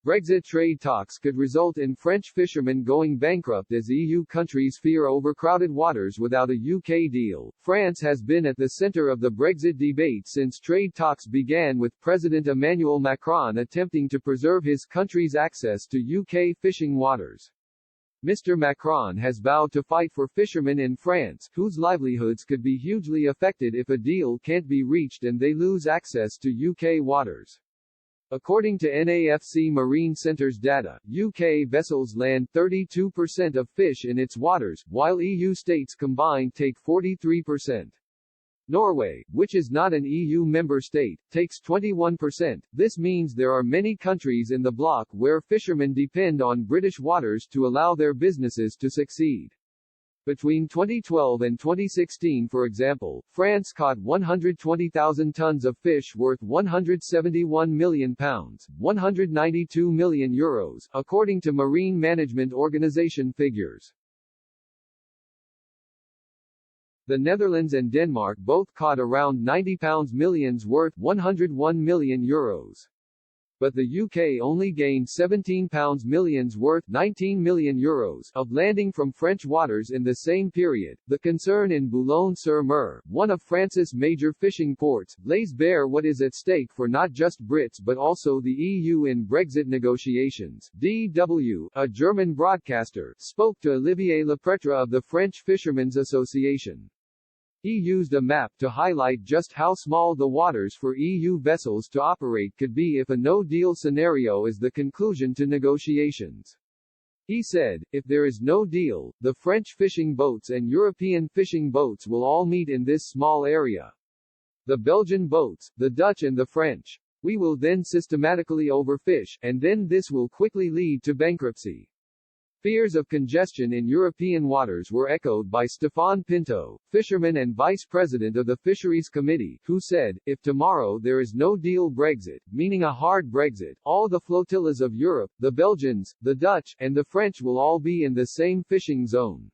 Brexit trade talks could result in French fishermen going bankrupt as EU countries fear overcrowded waters without a UK deal. France has been at the centre of the Brexit debate since trade talks began, with President Emmanuel Macron attempting to preserve his country's access to UK fishing waters. Mr. Macron has vowed to fight for fishermen in France, whose livelihoods could be hugely affected if a deal can't be reached and they lose access to UK waters. According to NAFC Marine Centre's data, UK vessels land 32% of fish in its waters, while EU states combined take 43%. Norway, which is not an EU member state, takes 21%. This means there are many countries in the bloc where fishermen depend on British waters to allow their businesses to succeed. Between 2012 and 2016, for example, France caught 120,000 tons of fish worth £171 million, €192 million, according to Marine Management Organization figures. The Netherlands and Denmark both caught around £90 million worth €101 million. But the UK only gained £17 million worth €19 million of landing from French waters in the same period. The concern in Boulogne-sur-Mer, one of France's major fishing ports, lays bare what is at stake for not just Brits but also the EU in Brexit negotiations. DW, a German broadcaster, spoke to Olivier Lepretre of the French Fishermen's Association. He used a map to highlight just how small the waters for EU vessels to operate could be if a no-deal scenario is the conclusion to negotiations. He said, if there is no deal, the French fishing boats and European fishing boats will all meet in this small area. The Belgian boats, the Dutch and the French. We will then systematically overfish, and then this will quickly lead to bankruptcy. Fears of congestion in European waters were echoed by Stéphane Pinto, fisherman and vice president of the Fisheries Committee, who said, if tomorrow there is no deal Brexit, meaning a hard Brexit, all the flotillas of Europe, the Belgians, the Dutch, and the French will all be in the same fishing zone.